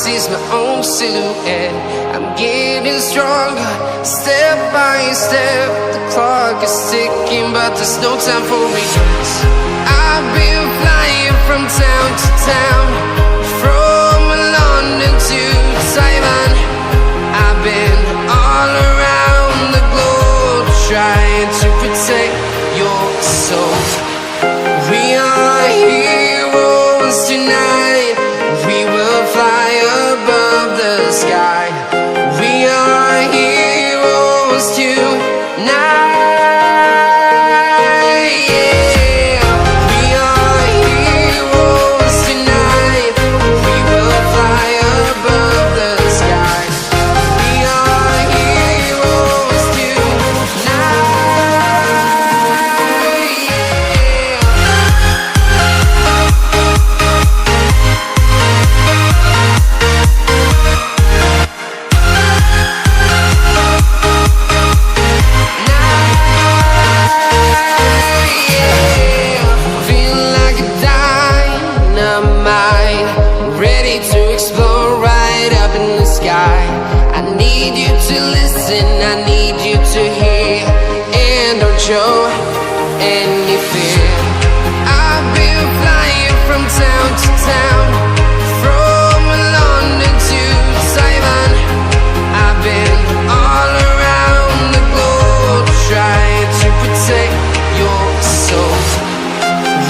see is my own silhouette. I'm getting stronger, step by step. The clock is ticking, but there's no time for regrets. I've been flying from town to town, from London to Taiwan. I've been all around the globe, trying to protect your soul. We are heroes tonight. We will fly above the sky. We are heroes tonight. Yeah. We are heroes tonight. We will fly above the sky. We are heroes tonight. Feeling like a dynamite, ready to explode right up in the sky. I need you to listen, I need you to hear, and don't show any fear. I've been flying from town to town, from London to Taiwan. I've been all around the globe, trying to protect your soul.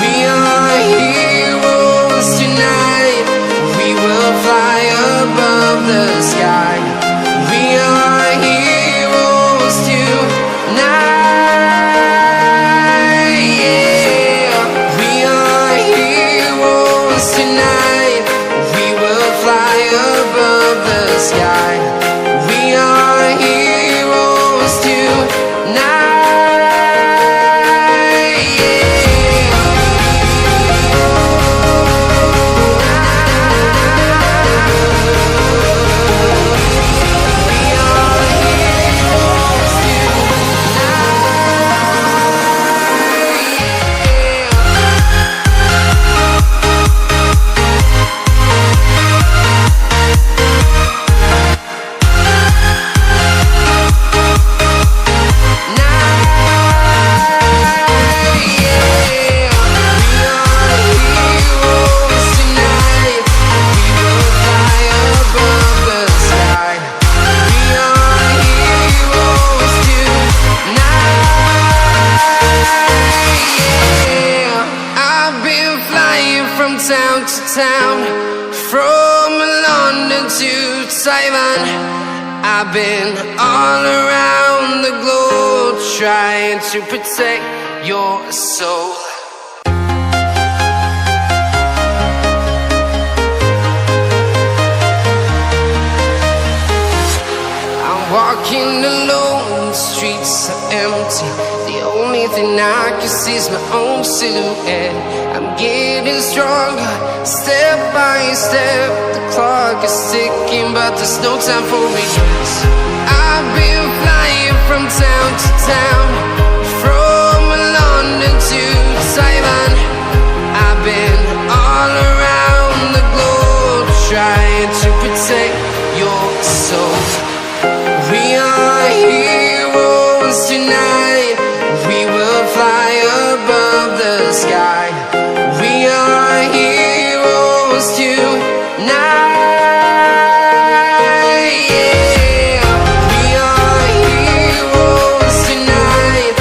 We are heroes tonight. We will fly above the sky. We are heroes tonight. Yeah. We are heroes tonight. We will fly above the sky. We are heroes tonight. Town to town, from London to Taiwan. I've been all around the globe, trying to protect your soul. I'm walking alone, the streets are empty. The only thing I can see is my own silhouette. I'm getting stronger, step by step. The clock is ticking, but there's no time for regrets. I've been flying from town to town, from London to Taiwan. I've been all around the globe, trying to protect your soul. We are heroes tonight. We will fly above the sky. We are heroes tonight. Yeah. We are heroes tonight.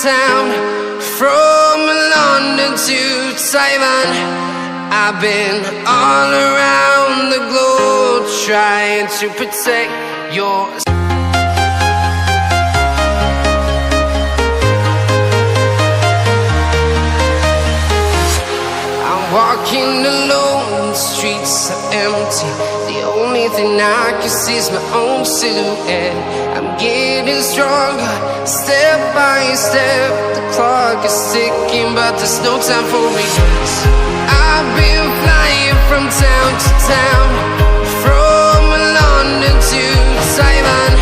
town, from London to Taiwan. I've been all around the globe trying to protect your. Walking alone, the streets are empty. The only thing I can see is my own silhouette. I'm getting stronger, step by step. The clock is ticking, but there's no time for regrets. I've been flying from town to town, from London to Taiwan.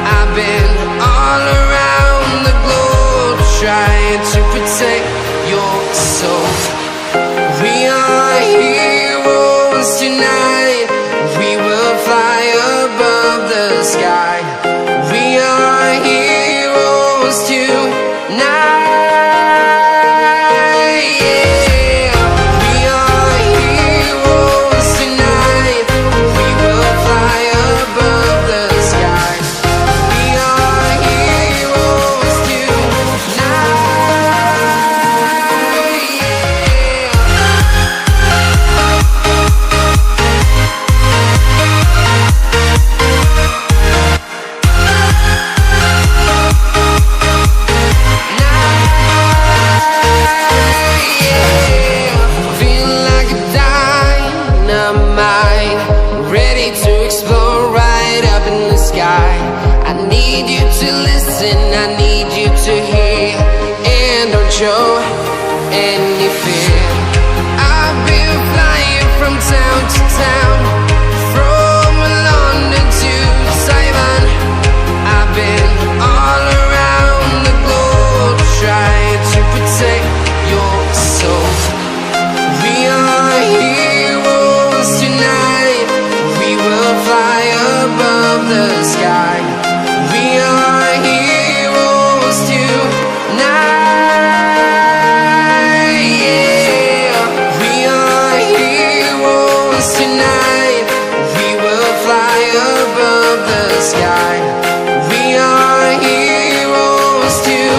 I've been all around the globe trying to protect your soul. We are heroes tonight. We will fly above the sky. We are heroes tonight. Yeah. We are heroes tonight. We will fly above the sky. We are heroes tonight. I need you to hear and don't show any fear. I've been flying from town to town, from London to Taiwan. I've been all around the globe trying to protect your soul. We are heroes tonight. We will fly above the sky. We are heroes tonight. Yeah. We are heroes tonight. We will fly above the sky. We are heroes tonight.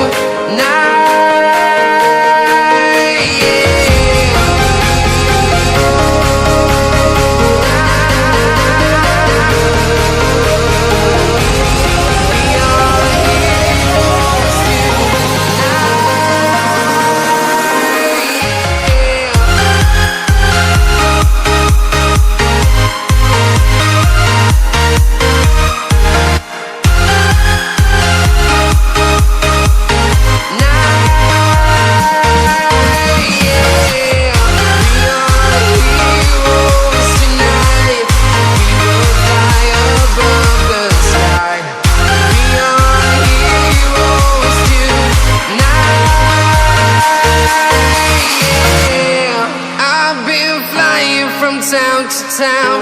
Town to town,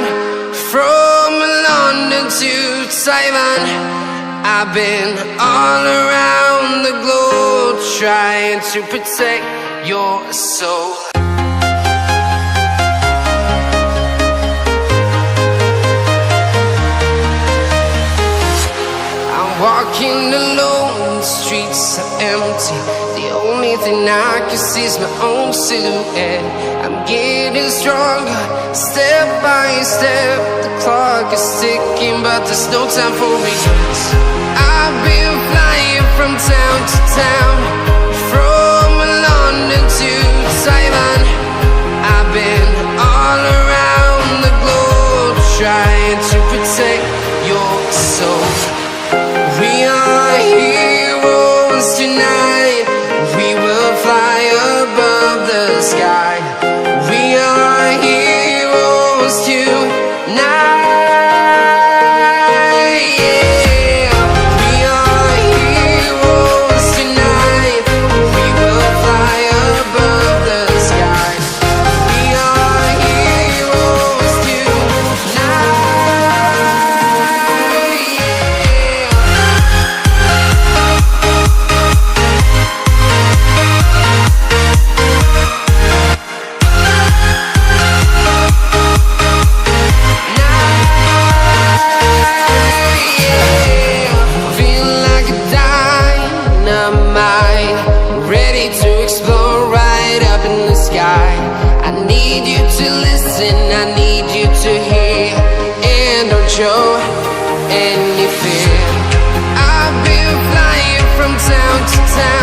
from London to Taiwan. I've been all around the globe trying to protect your soul. I'm walking alone, the streets are empty. The only thing I can see is my own silhouette. I'm getting stronger, step by step. The clock is ticking, but there's no time for regrets. I've been flying from town to town, from London to Taiwan. I've been all around the globe trying to protect your soul. We are heroes tonight. We will fly above the sky. We are heroes tonight. Yeah. We are heroes tonight. We will fly above the sky. fear. I've been flying from town to town.